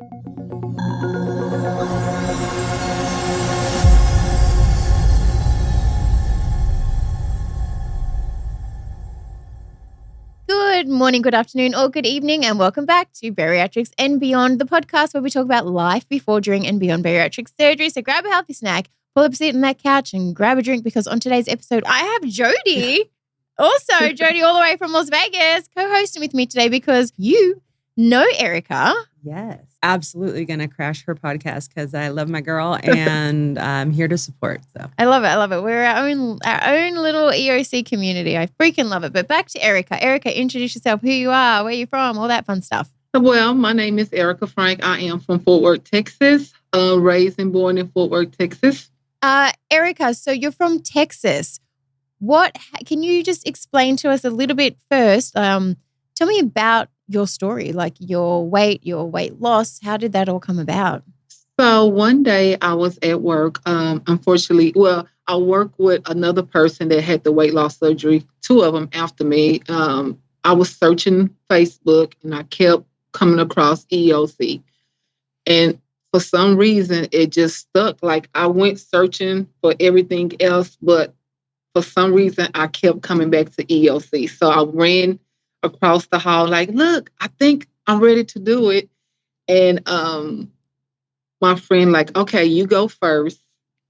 Good morning, good afternoon, or good evening, and welcome back to Bariatrics and Beyond, the podcast where we talk about life before, during, and beyond bariatric surgery. So grab a healthy snack, pull up a seat on that couch, and grab a drink, because on today's episode, I have Jodi. Also, Jodi, all the way from Las Vegas, co-hosting with me today because you know Erica. Yes, absolutely going to crash her podcast because I love my girl and I'm here to support. So I love it. I love it. We're our own little EOC community. I freaking love it. But back to Erica. Erica, introduce yourself, who you are, where you're from, all that fun stuff. Well, my name is Erica Frank. I am from Fort Worth, Texas, raised and born in Fort Worth, Texas. Erica, so you're from Texas. Can you just explain to us a little bit first? Tell me about your story, like your weight loss. How did that all come about? So one day I was at work. Unfortunately, I work with another person that had the weight loss surgery, two of them after me. I was searching Facebook and I kept coming across EOC. And for some reason, it just stuck. Like I went searching for everything else, but for some reason, I kept coming back to EOC. So I ran across the hall like, look, I think I'm ready to do it. And my friend like, okay, you go first.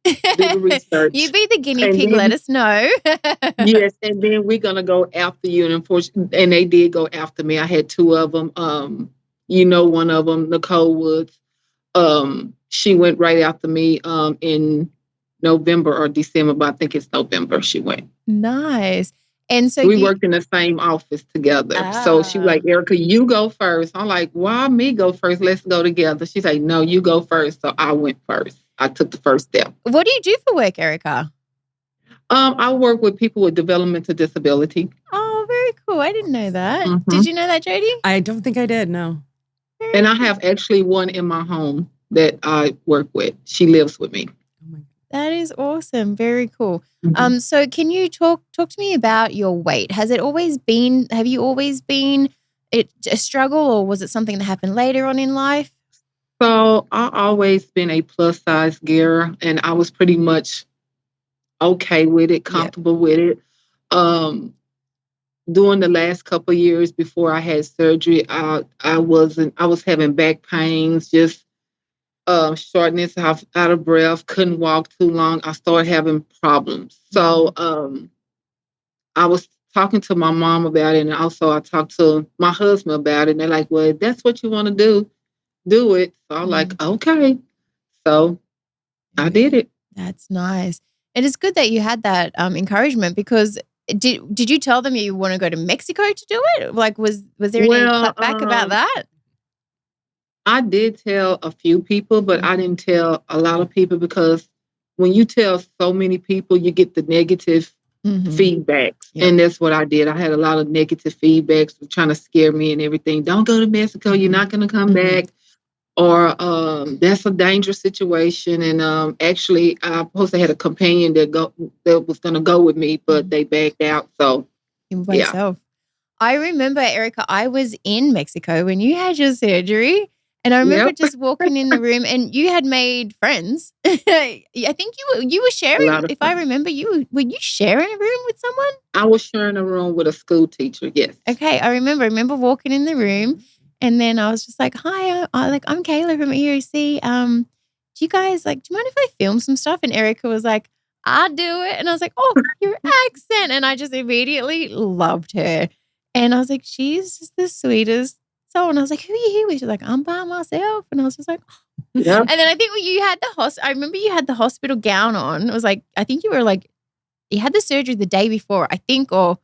Do the research. You be the guinea pig, let us know. Yes, and then we're going to go after you. And they did go after me. I had two of them. One of them, Nicole Woods, she went right after me in November or December, but I think it's November she went. Nice. And so we worked in the same office together. So she was like, Erica, you go first. I'm like, why me go first? Let's go together. She's like, no, you go first. So I went first. I took the first step. What do you do for work, Erica? I work with people with developmental disability. Oh, very cool. I didn't know that. Mm-hmm. Did you know that, Jodi? I don't think I did, no. And I have actually one in my home that I work with. She lives with me. That is awesome. Very cool. Mm-hmm. So can you talk to me about your weight? Have you always been a struggle, or was it something that happened later on in life? So I've always been a plus size girl, and I was pretty much okay with it, comfortable with it. During the last couple of years before I had surgery, I was having back pains, just shortness, out of breath, couldn't walk too long. I started having problems. So I was talking to my mom about it, and also I talked to my husband about it. And they're like, well, if that's what you want to do it. So I'm like, okay. So I did it. That's nice. And it's good that you had that encouragement, because did you tell them you want to go to Mexico to do it? Like, was there any clapback about that? I did tell a few people, but I didn't tell a lot of people, because when you tell so many people, you get the negative feedbacks. Yep. And that's what I did. I had a lot of negative feedbacks trying to scare me and everything. Don't go to Mexico. You're not going to come back. Or that's a dangerous situation. And actually, I supposed to had a companion that was going to go with me, but they backed out. So, myself. I remember, Erica, I was in Mexico when you had your surgery. And I remember just walking in the room, and you had made friends. I think you were sharing. If I remember, were you sharing a room with someone? I was sharing a room with a school teacher. Yes. Okay, I remember walking in the room, and then I was just like, "Hi, I'm Kayla from EOC. Do you guys do you mind if I film some stuff?" And Erica was like, "I'll do it." And I was like, "Oh, your accent!" And I just immediately loved her. And I was like, "She's just the sweetest." So, and I was like, who are you here with? She's like, I'm by myself. And I was just like, oh. Yeah. And then I think when you had I remember you had the hospital gown on. It was like, I think you had the surgery the day before, I think, or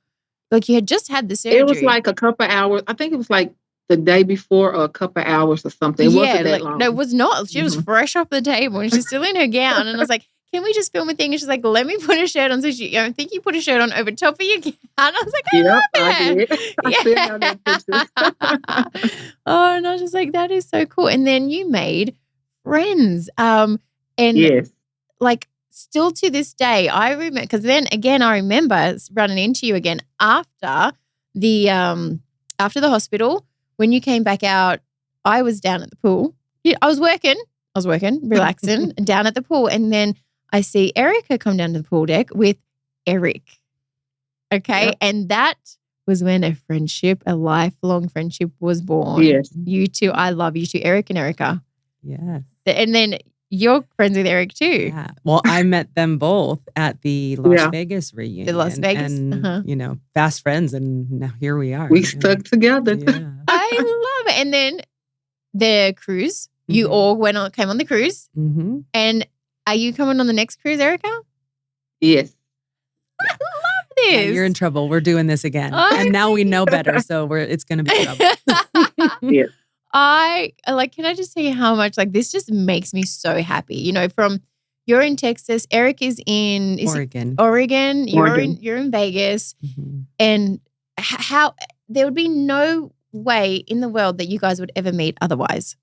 like you had just had the surgery. It was like a couple of hours. I think it was like the day before or a couple of hours or something. It wasn't that long. No, it was not. She was fresh off the table and she's still in her gown. And I was like, can we just film a thing? And she's like, let me put a shirt on. So I think you put a shirt on over top of your gown. I was like, I love it. I did. I still have that picture. Oh, and I was just like, that is so cool. And then you made friends. And yes. Like still to this day, I remember, because then again, I remember running into you again after the hospital. When you came back out, I was down at the pool. I was working, relaxing down at the pool. And then I see Erica come down to the pool deck with Eric. Okay. Yep. And that was when a lifelong friendship was born. Yes. You two, I love you two, Eric and Erica. Yeah. And then you're friends with Eric too. Yeah. Well, I met them both at the Las Vegas reunion. The Las Vegas, and fast friends, and now here we are. We stuck together. Yeah. I love it. And then the cruise, you all came on the cruise. Mm-hmm. And are you coming on the next cruise, Erica? Yes. I love this. Yeah, you're in trouble. We're doing this again, and now we know better, so it's going to be trouble. Yes. Can I just say how much this just makes me so happy. From you're in Texas, Eric is in Oregon. You're in Vegas, and how there would be no way in the world that you guys would ever meet otherwise.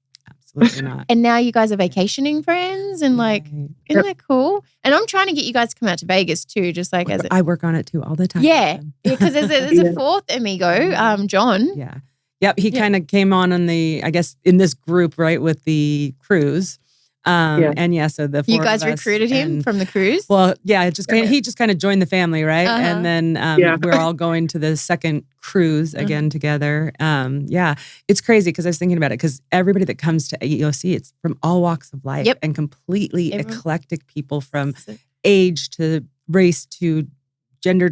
Absolutely not. And now you guys are vacationing friends, and isn't that cool? And I'm trying to get you guys to come out to Vegas too, just I work on it too all the time. Yeah, because there's a fourth amigo, John. Yeah. Yep, he kind of came on in this group, right, with the cruise. And so the four you guys of us recruited him from the cruise? Well, yeah, he just kind of joined the family, right? And then we're all going to the second cruise again together. It's crazy because I was thinking about it because everybody that comes to EOC, it's from all walks of life and completely eclectic people from age to race to gender,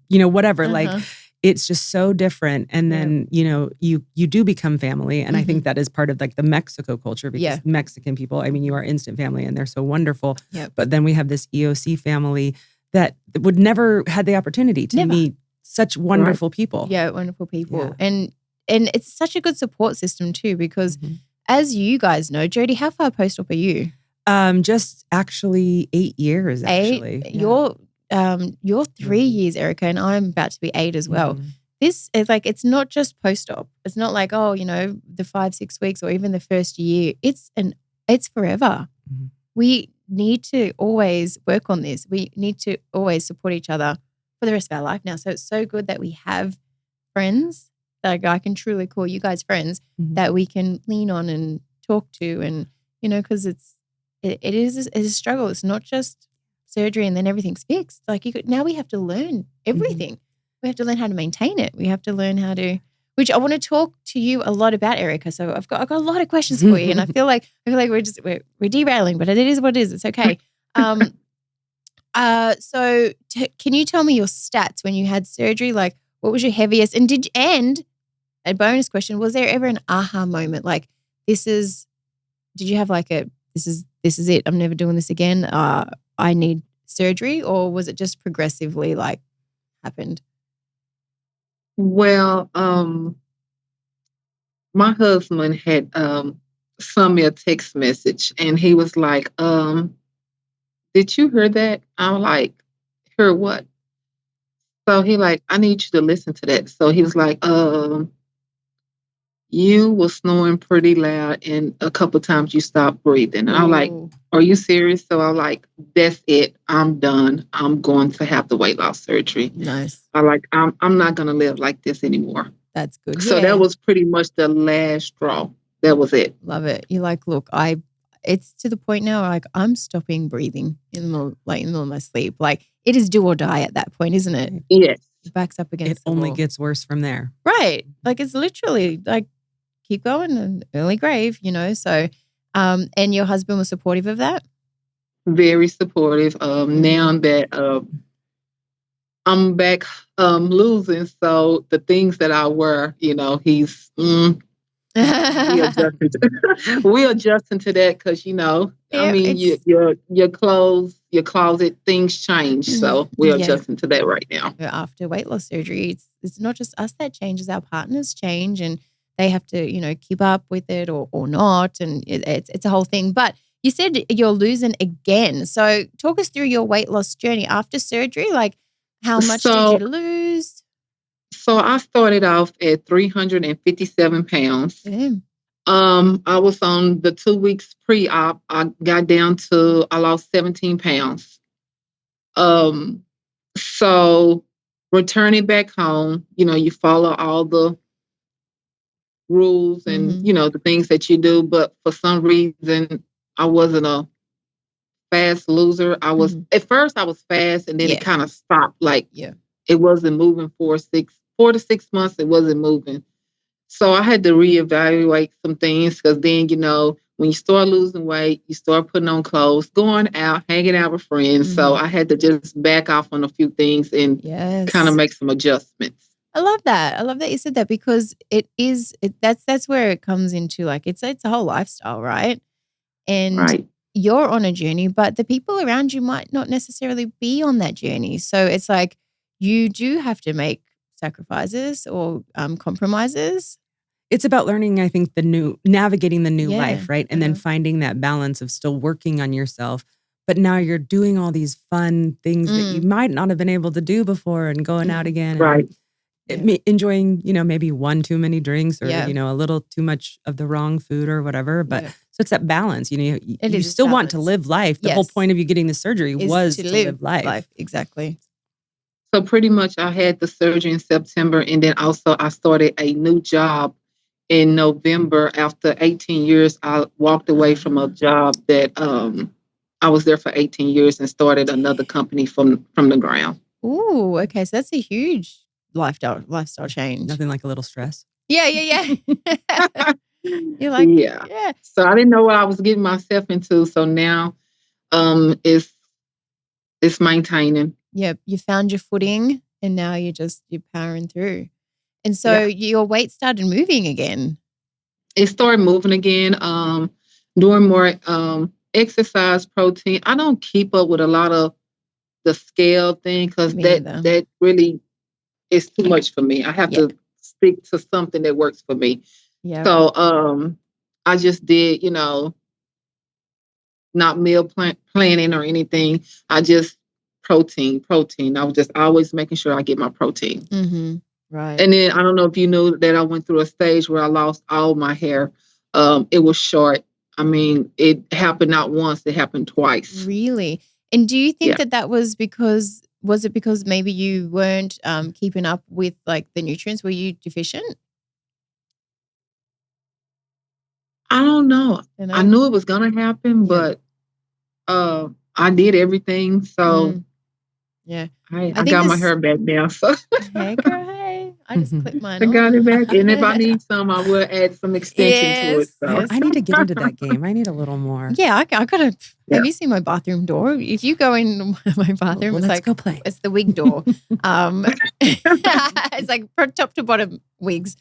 whatever. It's just so different. And then, you do become family. And I think that is part of the Mexico culture because Mexican people, you are instant family and they're so wonderful. Yep. But then we have this EOC family that would never had the opportunity to meet such wonderful people. Yeah, wonderful people. Yeah. And it's such a good support system too, because as you guys know, Jodi, how far post-op are you? Just actually 8 years, actually. Yeah. You're 3 years, Erica, and I'm about to be 8 as well. This is it's not just post-op. It's not the 5-6 weeks or even the first year. It's forever. We need to always work on this. We need to always support each other for the rest of our life now. So it's so good that we have friends that I can truly call you guys friends that we can lean on and talk to, and because it is a struggle. It's not just surgery and then everything's fixed. Now we have to learn everything. We have to learn how to maintain it. We have to learn how to, which I want to talk to you a lot about, Erica. So I've got a lot of questions for you, and I feel like we're derailing, but it is what it is. It's okay. So can you tell me your stats when you had surgery? What was your heaviest? And a bonus question: was there ever an aha moment? Did you have this is it? I'm never doing this again. I need surgery, or was it just progressively happened? Well, my husband had sent me a text message, and he was like, did you hear that? I'm like, hear what? So he I need you to listen to that. So he was like, you were snoring pretty loud, and a couple of times you stopped breathing. And I'm like, are you serious? So I'm like, that's it. I'm done. I'm going to have the weight loss surgery. Nice. I'm not going to live like this anymore. That's good. So that was pretty much the last straw. That was it. Love it. You're look, it's to the point now, I'm stopping breathing in the middle of my sleep. It is do or die at that point, isn't it? Yes. It backs up against the only wall. Gets worse from there. Right. It's literally keep going and early grave, so, and your husband was supportive of that? Very supportive. Now that I'm back losing, so the things that I wear, he's we adjusting to that because your clothes, your closet, things change. So we're adjusting to that right now. After weight loss surgery, it's not just us that changes, our partners change, and they have to, keep up with it or not. And it's a whole thing. But you said you're losing again. So talk us through your weight loss journey after surgery. How much did you lose? So I started off at 357 pounds. Damn. I was on the 2 weeks pre-op. I got down to, I lost 17 pounds. So returning back home, you follow all the rules and, the things that you do. But for some reason, I wasn't a fast loser. I was, at first I was fast and then it kind of stopped. Like it wasn't moving for 4 to 6 months. It wasn't moving. So I had to reevaluate some things because then, when you start losing weight, you start putting on clothes, going out, hanging out with friends. So I had to just back off on a few things and kind of make some adjustments. I love that. I love that you said that because that's where it comes into like, it's a whole lifestyle, right? And you're on a journey, but the people around you might not necessarily be on that journey. So it's like you do have to make sacrifices or compromises. It's about learning, I think, navigating the new life, right? And then finding that balance of still working on yourself. But now you're doing all these fun things that you might not have been able to do before and going out again. And enjoying, maybe one too many drinks or, a little too much of the wrong food or whatever. But so it's that balance, you still want to live life. The whole point of you getting the surgery was to live life. Exactly. So pretty much I had the surgery in September and then also I started a new job in November. After 18 years, I walked away from a job that I was there for 18 years and started another company from the ground. Ooh, okay. So that's a huge lifestyle change. Nothing like a little stress. Yeah. You're like, yeah. So I didn't know what I was getting myself into. So now it's maintaining. Yeah, you found your footing and now you're powering through. And so your weight started moving again. It started moving again, doing more exercise, protein. I don't keep up with a lot of the scale thing because that really is too much for me. I have to stick to something that works for me. Yeah. So I just did, not meal planning or anything. I just protein. I was just always making sure I get my protein. Mm-hmm. Right. And then I don't know if you knew that I went through a stage where I lost all my hair. It was short. I mean, it happened not once, it happened twice. Really? And do you think that was because maybe you weren't keeping up with like the nutrients? Were you deficient? I don't know. I knew it was going to happen, but I did everything. So I got my hair back now. So hey, girl, hey. I just clipped mine I got it back. And if I need some, I will add some extension to it. So. I need to get into that game. I need a little more. Yeah, I got to. Have you seen my bathroom door? If you go in my bathroom, it's let's like, go play. It's the wig door. It's like top to bottom wigs.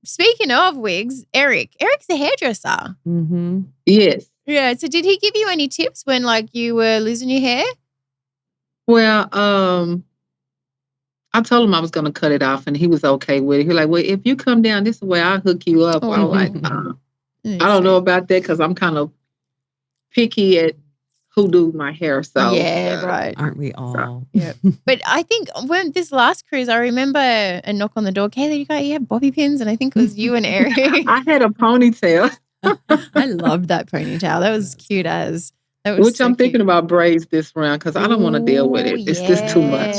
Speaking of wigs, Eric's a hairdresser. Mm-hmm. Yes. Yeah. So did he give you any tips when like you were losing your hair? Well, I told him I was going to cut it off and he was okay with it. He was like, well, if you come down this way, I'll hook you up. I was like, I don't know about that because I'm kind of picky at who do my hair. So right. Aren't we all? Yeah. But I think when this last cruise, I remember a knock on the door. Kayla, you have bobby pins, and I think it was you and Eric. I had a ponytail. I loved that ponytail. That was cute as. Which I'm thinking about braids this round because I don't want to deal with it. It's just too much.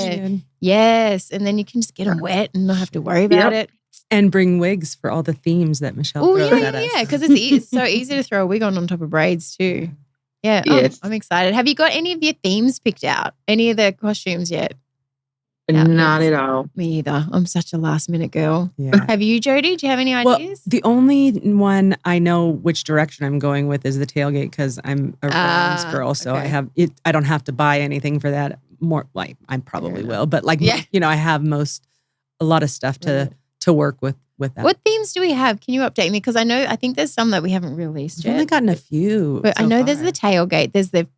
Yes, and then you can just get them wet and not have to worry about it. And bring wigs for all the themes that Michelle throws at us. Yeah, because it's so easy to throw a wig on top of braids too. Yeah, yes. I'm excited. Have you got any of your themes picked out? Any of the costumes yet? Not at all. Me either. I'm such a last minute girl. Yeah. Have you, Jodi? Do you have any ideas? Well, the only one I know which direction I'm going with is the tailgate because I'm a rounds girl. So I have it. I don't have to buy anything for that. More like I probably will, but like I have a lot of stuff to work with that. What themes do we have? Can you update me? Because I think there's some that we haven't released yet. I've only gotten a few. But I know there's the tailgate. There's the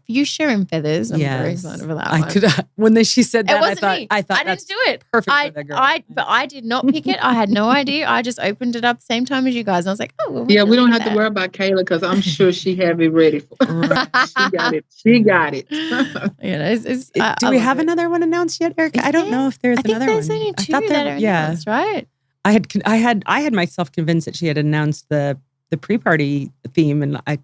fuchsia and feathers. I'm very excited for that one. When she said that, I thought I didn't do it. Perfect for that girl. But I did not pick it. I had no idea. I just opened it up the same time as you guys. And I was like, we don't have to worry about Kayla because I'm sure she have it ready for She got it. Do we have another one announced yet, Erica? I don't know if there's another one. I think there's only two that are announced, right? I had myself convinced that she had announced the the pre-party theme, and I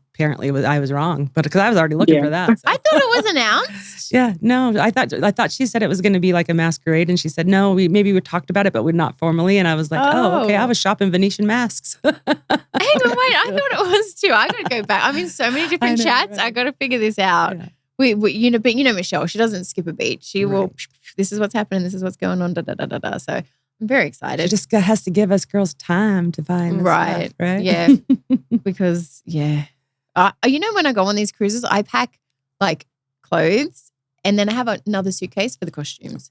was wrong, but because I was already looking for that. So. I thought it was announced. Yeah, no, I thought she said it was going to be like a masquerade, and she said no, we talked about it, but not formally. And I was like, oh okay, I was shopping Venetian masks. Hang on, wait, I thought it was too. I got to go back. I'm in so many different chats. Right? I got to figure this out. Yeah. But Michelle, she doesn't skip a beat. She will. This is what's happening. This is what's going on. Da da da da da. So I'm very excited. She just has to give us girls time to find right, stuff, right? Yeah, because when I go on these cruises, I pack like clothes, and then I have another suitcase for the costumes.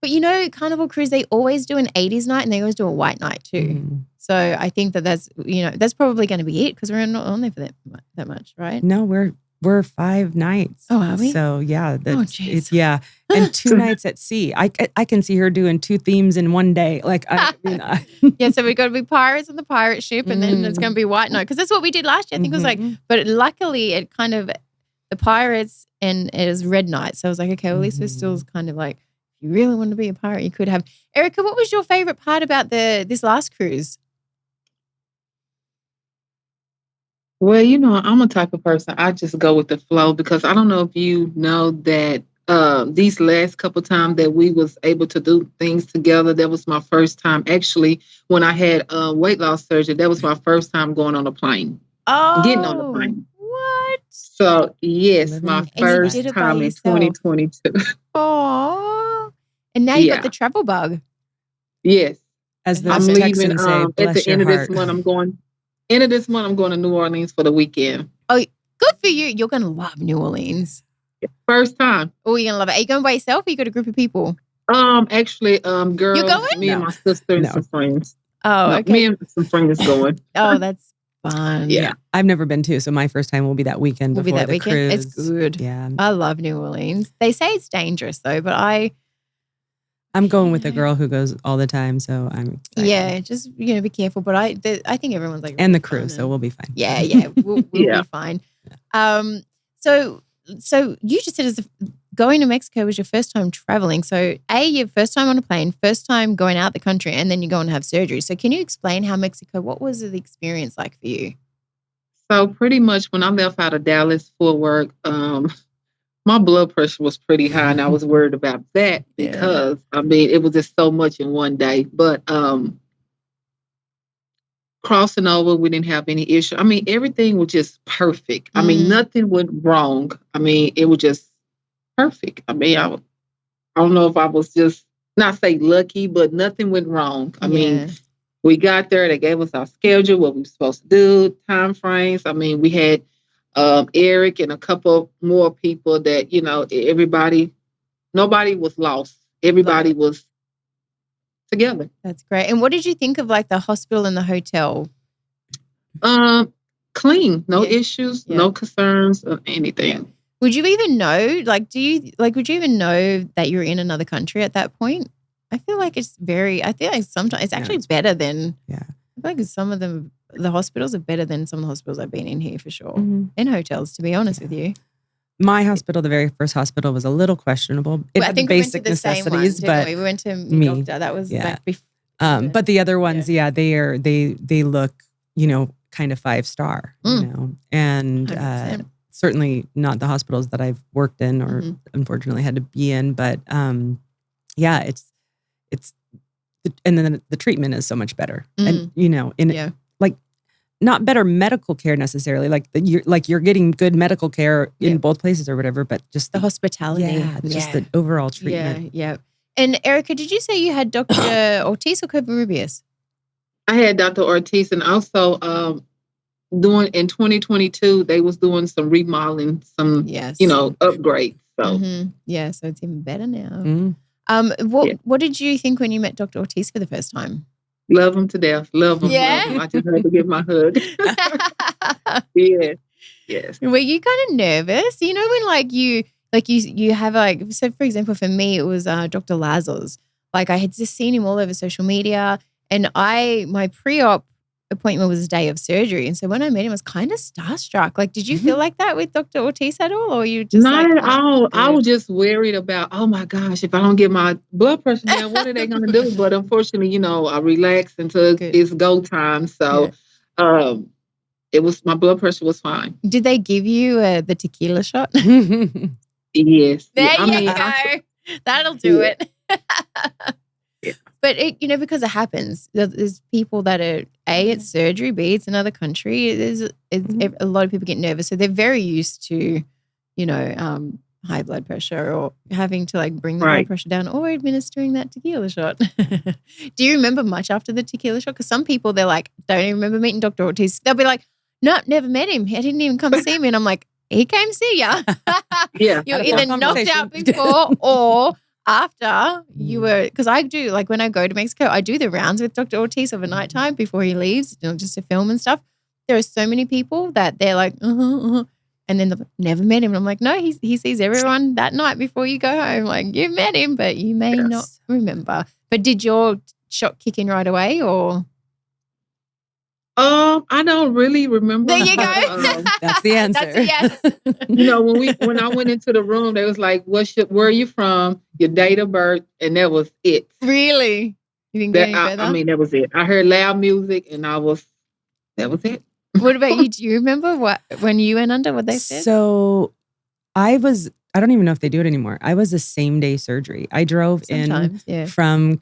But Carnival Cruise, they always do an 80s night, and they always do a white night too. Mm. So I think that's probably going to be it, because we're not on there for that much, right? No, we're 5 nights. Oh, are we? So yeah, it's and 2 nights at sea. I can see her doing 2 themes in one day. Like yeah, so we got to be pirates on the pirate ship, and then it's going to be white night, because that's what we did last year. I think it was like, but luckily it kind of the pirates and it was red night. So I was like, okay, well, at least we're still kind of like, if you really want to be a pirate, you could have. Erica, what was your favorite part about this last cruise? Well, I'm a type of person, I just go with the flow, because I don't know if you know that these last couple times that we was able to do things together, that was my first time. Actually, when I had weight loss surgery, that was my first time going on a plane. Oh, getting on a plane. What? So, yes, my first time in 2022. Oh. And now you got the travel bug. Yes. As the I'm leaving Texans say, at the end of this month. I'm going to New Orleans for the weekend. Oh, good for you. You're going to love New Orleans. First time. Oh, you're going to love it. Are you going by yourself, or you got a group of people? Actually, girls, you're going? Me and my sister and some friends. Oh, okay. Me and some friends going. Oh, that's fun. Yeah. I've never been to, so my first time will be that weekend before the cruise. It's good. Yeah. I love New Orleans. They say it's dangerous though, but I'm going with a girl who goes all the time, so I'm excited. Yeah, just be careful. But I think everyone's like, and the crew, so we'll be fine. Yeah, we'll be fine. So you just said going to Mexico was your first time traveling. So your first time on a plane, first time going out the country, and then you go and have surgery. So can you explain how Mexico? What was the experience like for you? So pretty much when I left out of Dallas for work, my blood pressure was pretty high, and I was worried about that because it was just so much in one day. But crossing over, we didn't have any issue. Everything was just perfect. Nothing went wrong. It was just perfect. I don't know if I was just not say lucky, but nothing went wrong. We got there. They gave us our schedule, what we were supposed to do, time frames. We had Eric and a couple more people that, nobody was lost. Everybody was together. That's great. And what did you think of like the hospital and the hotel? Clean, no issues, no concerns or anything. Yeah. Would you even know, would you even know that you're in another country at that point? I feel like sometimes it's actually better than, I feel like some of them, the hospitals are better than some of the hospitals I've been in here for sure. Mm-hmm. In hotels, to be honest with you. My hospital, the very first hospital, was a little questionable. It had basic necessities, but we went to doctor. That was back before. But the other ones, they look, kind of 5-star, and certainly not the hospitals that I've worked in or unfortunately had to be in. But it's and then the treatment is so much better, and not better medical care necessarily, you're getting good medical care in both places or whatever, but just the hospitality, just the overall treatment. Yeah. And Erica, did you say you had Dr. Ortiz or Covarrubias? I had Dr. Ortiz, and also doing in 2022, they was doing some remodeling, some upgrades. So so it's even better now. What did you think when you met Dr. Ortiz for the first time? Love him to death. Love him. Yeah. Love him. I just had to give my hug. Yes. Were you kind of nervous? When you have so for example, for me, it was Dr. Lazar's. I had just seen him all over social media, and my pre-op appointment was the day of surgery. And so when I met him, I was kind of starstruck. Did you feel like that with Dr. Ortiz at all? Or you just not at all. I was just worried about, oh my gosh, if I don't get my blood pressure down, what are they going to do? But unfortunately, I relaxed until it's go time. So My blood pressure was fine. Did they give you the tequila shot? Yes. There I you mean, go. That'll do it. Yeah. But because it happens. There's people that are it's surgery, B, it's another country. A lot of people get nervous, so they're very used to, high blood pressure or having to like bring the blood pressure down or administering that tequila shot. Do you remember much after the tequila shot? Because some people, they're like, don't even remember meeting Dr. Ortiz. They'll be like, no, never met him. He didn't even come see me. And I'm like, he came see ya. Yeah. You're either knocked out before or after you were, because I do, like when I go to Mexico, I do the rounds with Dr. Ortiz over nighttime before he leaves, just to film and stuff. There are so many people that they're like, and then they've never met him. And I'm like, no, he sees everyone that night before you go home. Like, you met him, but you may not remember. But did your shot kick in right away or? I don't really remember. There you go. That's the answer. That's a yes. When I went into the room, they was like, where are you from? Your date of birth, and that was it. Really? You didn't get any further? I mean, that was it. I heard loud music, and that was it. What about you? Do you remember when you went under, what they said? So I don't even know if they do it anymore. I was a same day surgery. I drove from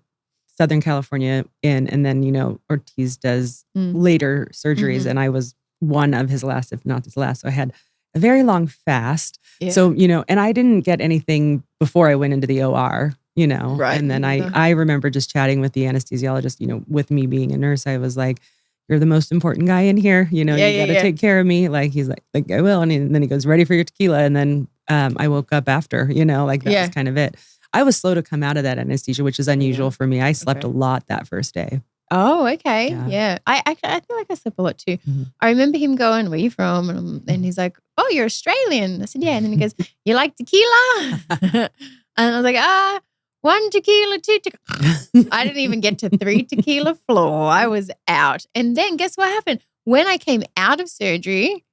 Southern California and then, Ortiz does later surgeries. And I was one of his last, if not his last. So I had a very long fast. Yeah. So, and I didn't get anything before I went into the OR, Right. And then I remember just chatting with the anesthesiologist, with me being a nurse, I was like, you're the most important guy in here. You got to take care of me. Like, he's like, I will. And then he goes, ready for your tequila. And then I woke up after, that was kind of it. I was slow to come out of that anesthesia, which is unusual for me. I slept a lot that first day. Oh, okay. Yeah. I feel like I slept a lot too. Mm-hmm. I remember him going, where are you from? And he's like, oh, you're Australian. I said, yeah. And then he goes, you like tequila? And I was like, 1 tequila, 2 tequila. I didn't even get to 3 tequila floor. I was out. And then guess what happened? When I came out of surgery,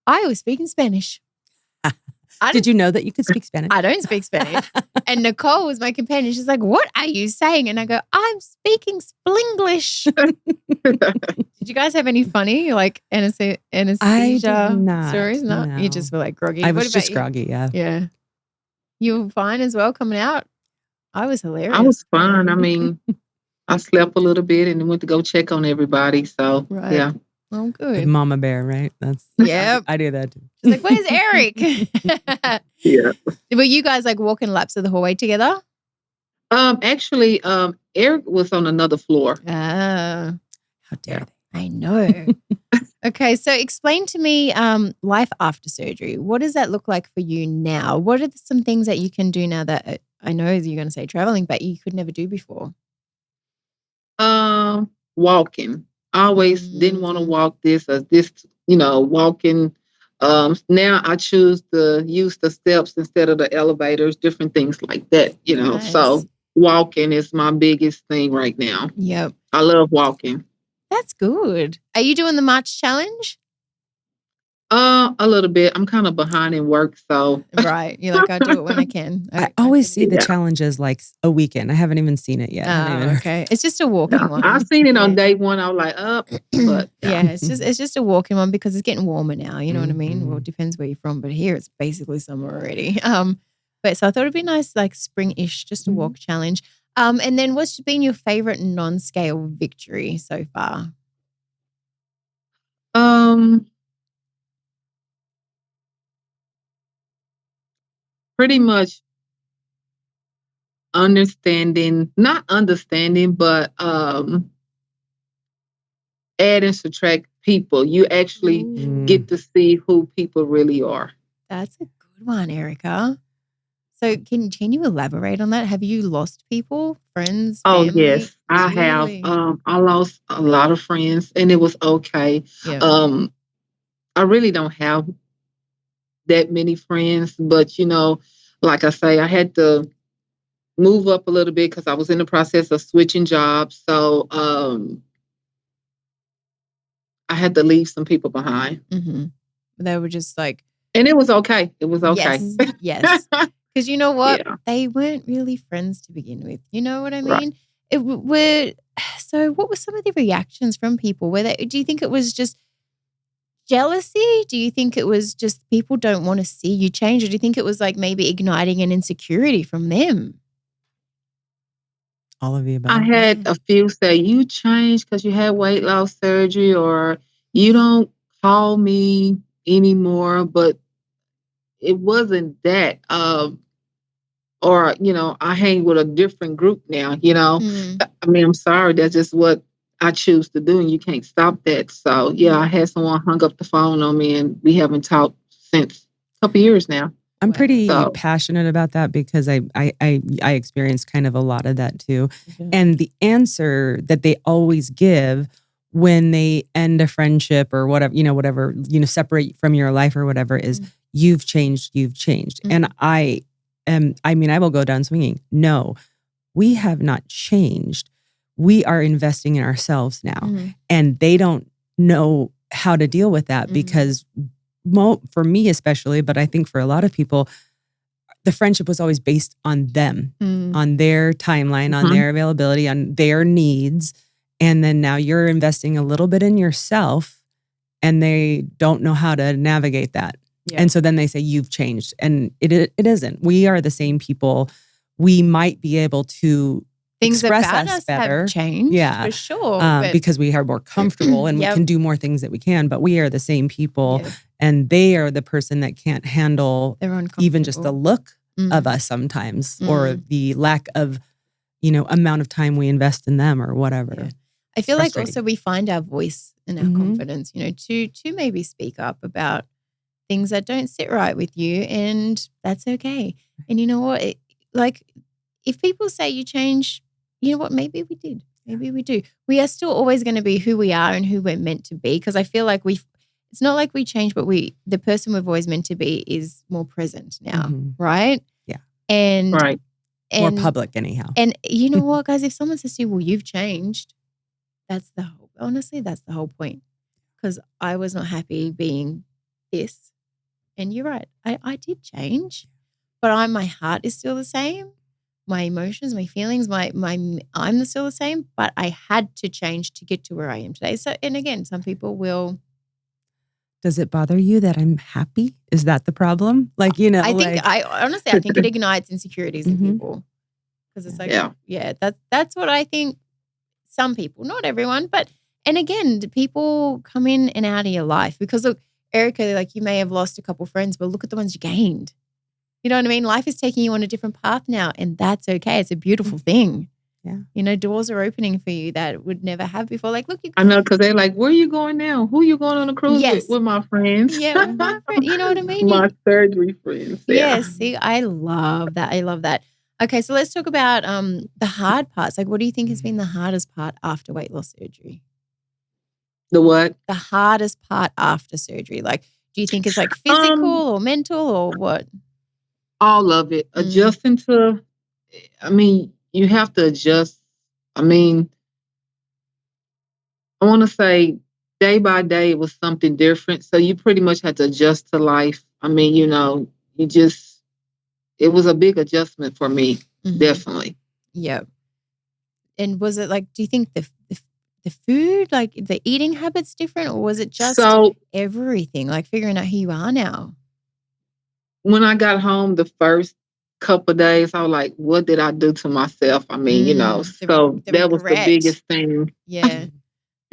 I was speaking Spanish. Did you know that you could speak Spanish? I don't speak Spanish. And Nicole was my companion. She's like, what are you saying? And I go, I'm speaking Splinglish. Did you guys have any funny anesthesia stories? No? You just were like groggy. I was just groggy, yeah. Yeah. You were fine as well coming out? I was hilarious. I was fine. I mean, I slept a little bit and went to go check on everybody. So, yeah. Oh, good. Like Mama Bear, right? I do that too. She's like, where's Eric? Yeah. Were you guys walking laps of the hallway together? Actually, Eric was on another floor. How dare they? I know. Okay, so explain to me life after surgery. What does that look like for you now? What are some things that you can do now that I know you're going to say traveling, but you could never do before? Walking. I always didn't want to walk walking. Now I choose to use the steps instead of the elevators, different things like that, Nice. So walking is my biggest thing right now. Yep. I love walking. That's good. Are you doing the March challenge? A little bit. I'm kind of behind in work, so. Right. You're like, I do it when I can. I always see the challenges like a weekend. I haven't even seen it yet. Okay. It's just a walking one. I've seen it on day one. I was like, but. Yeah, it's just a walking one because it's getting warmer now. You know what I mean? Well, it depends where you're from, but here it's basically summer already. But so I thought it'd be nice, like spring-ish, just a walk challenge. And then what's been your favorite non-scale victory so far? Pretty much not understanding, but add and subtract people. You actually get to see who people really are. That's a good one, Erica. So can you elaborate on that? Have you lost people, friends, family? Oh, yes, I have. I lost a lot of friends and it was okay. Yeah. I really don't have that many friends, but like I say, I had to move up a little bit because I was in the process of switching jobs. So I had to leave some people behind. Mm-hmm. They were just like, and it was okay. It was okay. Yes. Because you know what? Yeah. They weren't really friends to begin with. You know what I mean? Right. So what were some of the reactions from people? Do you think it was just jealousy? Do you think it was just people don't want to see you change? Or do you think it was like maybe igniting an insecurity from them? All of the above. I had a few say, you changed because you had weight loss surgery, or you don't call me anymore, but it wasn't that. Or, I hang with a different group now, I mean, I'm sorry, that's just what I choose to do, and you can't stop that. So, yeah, I had someone hung up the phone on me, and we haven't talked since a couple years now. I'm pretty passionate about that because I experienced kind of a lot of that too. Mm-hmm. And the answer that they always give when they end a friendship or whatever, separate from your life or whatever is, you've changed. And I will go down swinging. No, we have not changed. We are investing in ourselves now. And they don't know how to deal with that because for me especially, but I think for a lot of people, the friendship was always based on them, on their timeline, on their availability, on their needs. And then now you're investing a little bit in yourself and they don't know how to navigate that. Yeah. And so then they say, you've changed. And it isn't. We are the same people. We might be able to things express about us us better. Have changed, for sure. Because we are more comfortable and we can do more things that we can, but we are the same people. And they are the person that can't handle even just the look of us sometimes or the lack of, amount of time we invest in them or whatever. Yeah. I feel like also we find our voice and our confidence, to maybe speak up about things that don't sit right with you, and that's okay. And you know what? If people say you change, you know what? Maybe we did. Maybe we do. We are still always going to be who we are and who we're meant to be, because I feel like it's not like we change, but the person we've always meant to be is more present now, right? Yeah. And more public anyhow. And you know what, guys? If someone says to you, well, you've changed, that's the whole point. Because I was not happy being this. And you're right. I did change, but my heart is still the same. My emotions, my feelings, I'm still the same, but I had to change to get to where I am today. So, and again, some people will. Does it bother you that I'm happy? Is that the problem? I think it ignites insecurities in people, because it's that's what I think. Some people, not everyone, and again, people come in and out of your life because look, Erica, you may have lost a couple friends, but look at the ones you gained. You know what I mean? Life is taking you on a different path now, and that's okay. It's a beautiful thing. Yeah. Doors are opening for you that would never have before. Look, I know, because they're like, where are you going now? Who are you going on a cruise with my friends? Yeah, with my friends. You know what I mean? My surgery friends. Yeah. Yes. See, I love that. Okay, so let's talk about the hard parts. What do you think has been the hardest part after weight loss surgery? The what? The hardest part after surgery. Do you think it's physical or mental or what? All of it. Adjusting to, you have to adjust. I want to say day by day it was something different. So you pretty much had to adjust to life. It was a big adjustment for me, definitely. Yeah. And was it do you think the food, the eating habits different, or was it just everything, figuring out who you are now? When I got home the first couple of days, I was like, what did I do to myself? So that was the biggest thing. Yeah.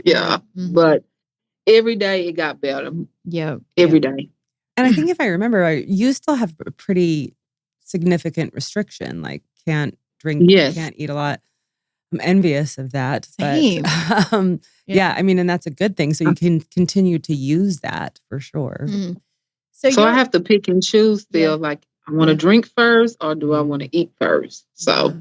Yeah. But every day it got better. Yeah. Every day. And I think if I remember, you still have a pretty significant restriction, can't drink, can't eat a lot. I'm envious of that. Same. But and that's a good thing. So you can continue to use that for sure. So I have to pick and choose still. I want to drink first, or do I want to eat first? So.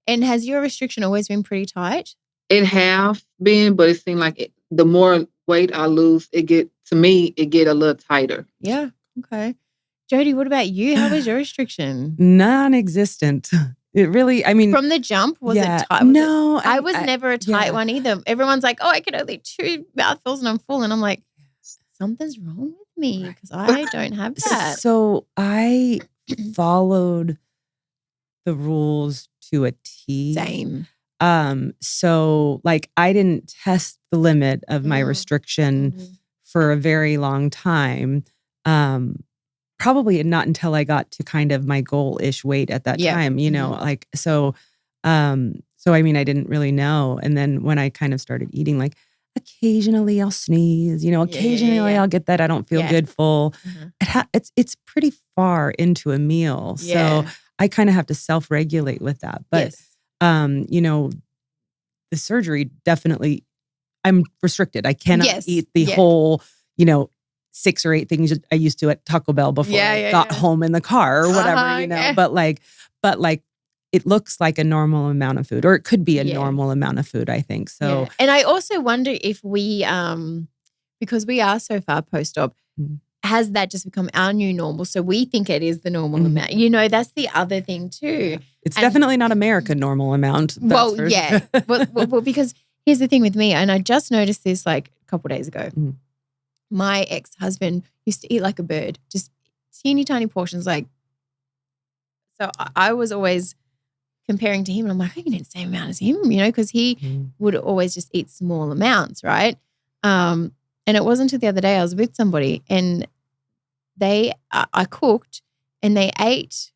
And has your restriction always been pretty tight? It have been, but it seemed like the more weight I lose, it get a little tighter. Yeah. Okay. Jodi, what about you? How was your restriction? Non-existent. It really, from the jump, was it tight? I was never a tight one either. Everyone's like, oh, I can only 2 mouthfuls and I'm full. And I'm like, something's wrong with me because I don't have that. So I followed the rules to a T. Same. So I didn't test the limit of my restriction for a very long time. Probably not until I got to kind of my goal-ish weight at that time, you know, like, so I mean, I didn't really know. And then when I kind of started eating, like occasionally I'll sneeze, you know, occasionally I'll get that I don't feel good full. It's pretty far into a meal. So I kind of have to self-regulate with that. But, you know, the surgery definitely, I'm restricted. I cannot eat the whole, you know, 6 or 8 things I used to at Taco Bell before I got home in the car or whatever, you know, but like, it looks like a normal amount of food, or it could be a normal amount of food, I think. So, and I also wonder if we, because we are so far post-op, has that just become our new normal? So we think it is the normal amount. You know, that's the other thing too. It's definitely not American normal amount. Well, well, because here's the thing with me, and I just noticed this like a couple of days ago. My ex-husband used to eat like a bird, just teeny tiny portions. Like, so I was always comparing to him, and I'm like, I can eat the same amount as him, you know, because he would always just eat small amounts, right? And it wasn't until the other day I was with somebody, and I cooked, and they ate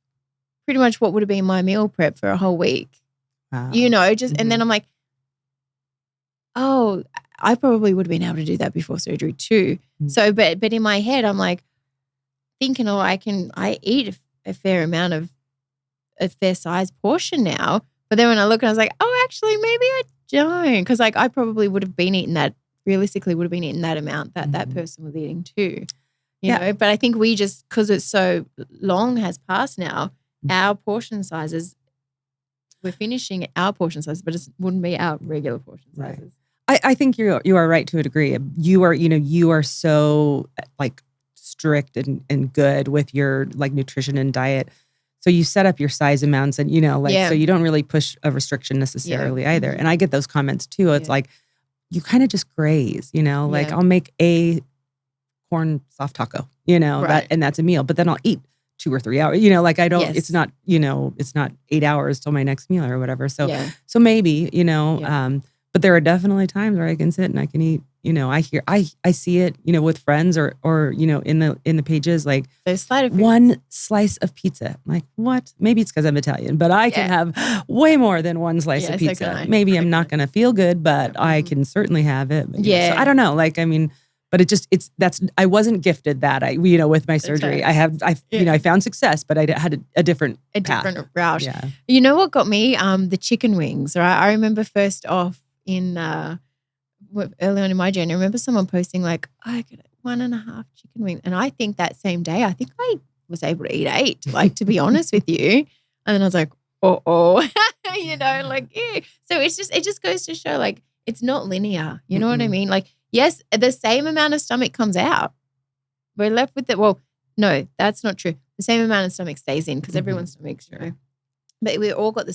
pretty much what would have been my meal prep for a whole week. Wow. You know, just and then I'm like, oh, I probably would have been able to do that before surgery too. So, but in my head, I'm like thinking, oh, I eat a fair amount of a fair size portion now. But then when I look, and I was like, oh, actually, maybe I don't, because like I probably would have been eating that. Realistically, would have been eating that amount that that person was eating too. You know, but I think we just, because it's so long has passed now, our portion sizes, we're finishing our portion sizes, but it wouldn't be our regular portion sizes. I think you are right to a degree. You are so like strict and good with your like nutrition and diet. So you set up your size amounts and, you know, like, so you don't really push a restriction necessarily either. And I get those comments too. It's like, you kind of just graze, you know, like I'll make a corn soft taco, you know, and that's a meal, but then I'll eat 2 or 3 hours, you know, like I don't, it's not, you know, it's not 8 hours till my next meal or whatever. So, so maybe, you know, but there are definitely times where I can sit and I can eat, you know, I see it, you know, with friends or, you know, in the pages, like one slice of pizza. I'm like, what? Maybe it's because I'm Italian, but I can have way more than one slice of pizza. Maybe I'm not going to feel good, but I can certainly have it. But, so I don't know. Like, I mean, but I wasn't gifted that. You know, with my surgery, you know, I found success, but I had a different path. Route. Yeah. You know what got me? The chicken wings, right? I remember first off in, early on in my journey, I remember someone posting like, I got 1.5 chicken wings. And I think that same day, I think I was able to eat 8, like, to be honest with you. And then I was like, you know, like, So it just goes to show, like, it's not linear. You know what I mean? Like, yes, the same amount of stomach comes out. We're left with no, that's not true. The same amount of stomach stays in because everyone's stomachs, you know. But we're all left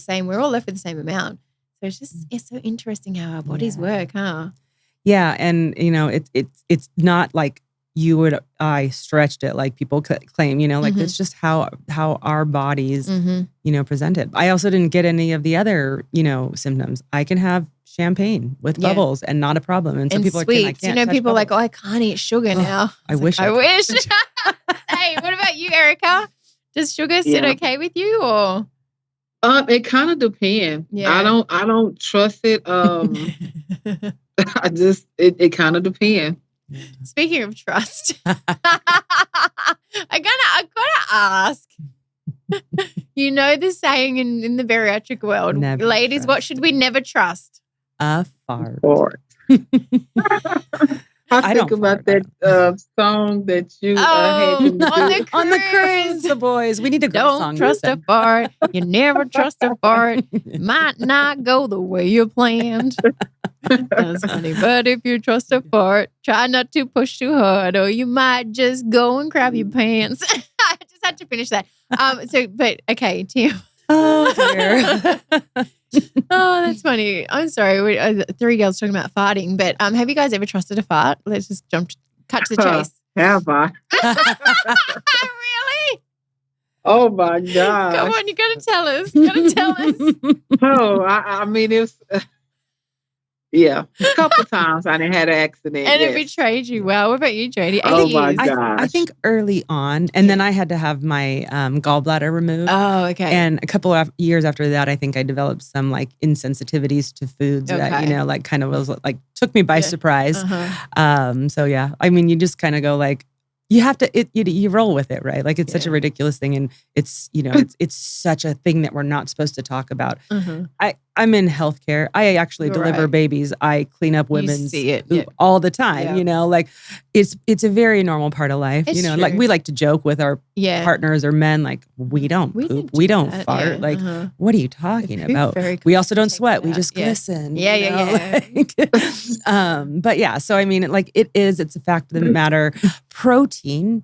with the same amount. So it's so interesting how our bodies work, huh? Yeah, and you know, it's not like I stretched it like people claim, you know, like it's just how our bodies, you know, present it. I also didn't get any of the other, you know, symptoms. I can have champagne with bubbles and not a problem. And some people sweets. You know, people are like, oh, I can't eat sugar now. I wish. Hey, what about you, Erica? Does sugar sit okay with you or? It kind of depends. Yeah. I don't trust it. It kind of depends. Speaking of trust, I gotta ask. You know the saying in the bariatric world, never ladies, trust. What should we never trust? A fart. I think about that song that you had to do. On the cruise, the boys. We need to go. Don't trust a fart. You never trust a fart. Might not go the way you planned. That's funny. But if you trust a fart, try not to push too hard, or you might just go and crap your pants. I just had to finish that. But okay, Tim. Oh dear. Oh, that's funny. I'm sorry. 3 girls talking about farting, but have you guys ever trusted a fart? Let's just cut to the chase. Have I? Really? Oh my God! Come on, you got to tell us. You got to tell us. Oh, I mean, Yeah, a couple times I done had an accident. And it betrayed you. Wow. What about you, Jodi? Oh my gosh. I think early on, and then I had to have my gallbladder removed. Oh, okay. And a couple of years after that, I think I developed some like insensitivities to foods that, you know, like kind of was like took me by surprise. So yeah, I mean, you just kind of go like, you have to, you roll with it, right? Like it's such a ridiculous thing. And it's, you know, it's such a thing that we're not supposed to talk about. I'm in healthcare. I actually deliver babies. I clean up women's poop all the time, you know, like it's a very normal part of life, you know, like we like to joke with our partners or men, like we don't poop, we don't fart. Like, what are you talking about? We also don't sweat. We just glisten. But yeah, so I mean, like it's a fact of the matter. Protein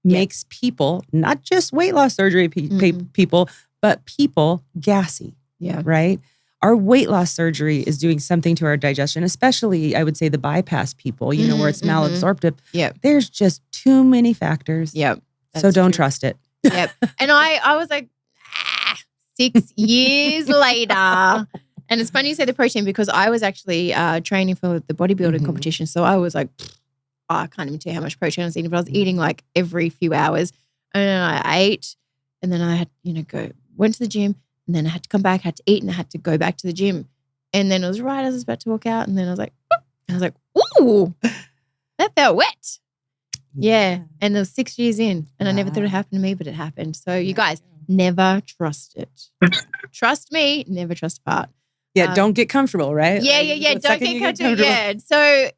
makes people, not just weight loss surgery people, but people gassy. Yeah. Right? Our weight loss surgery is doing something to our digestion, especially I would say the bypass people, you know, where it's malabsorptive. There's just too many factors. So don't trust it. And I was like, 6 years later. And it's funny you say the protein because I was actually training for the bodybuilding competition. So I was like, I can't even tell you how much protein I was eating, but I was eating like every few hours. And then I ate and then I had, you know, went to the gym and then I had to come back, had to eat and I had to go back to the gym. And then it was right as I was about to walk out and then I was like, whoop, and I was like, ooh, that felt wet. Yeah. And it was 6 years in and I never thought it happened to me, but it happened. So you guys never trust it. Trust me, never trust a fart. Yeah. Don't get comfortable, right? Yeah. Don't get comfortable. Yeah. So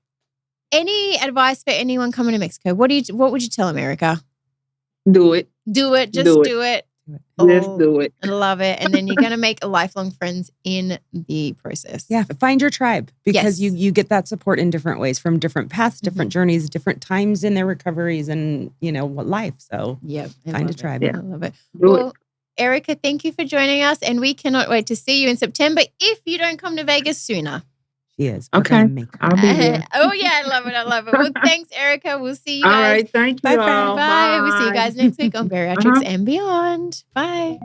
any advice for anyone coming to Mexico? What would you tell them, Erica? Do it. Do it. Just do it. Just do it. I love it. And then you're going to make lifelong friends in the process. Yeah. Find your tribe because you get that support in different ways from different paths, different journeys, different times in their recoveries and, you know, what life. So find a tribe. I love it. Well, Erica, thank you for joining us. And we cannot wait to see you in September if you don't come to Vegas sooner. She is. Okay. I'll be there. Oh, yeah. I love it. Well, thanks, Erica. We'll see you guys. All right. Thank you. Bye. We'll see you guys next week on Bariatrics and Beyond. Bye.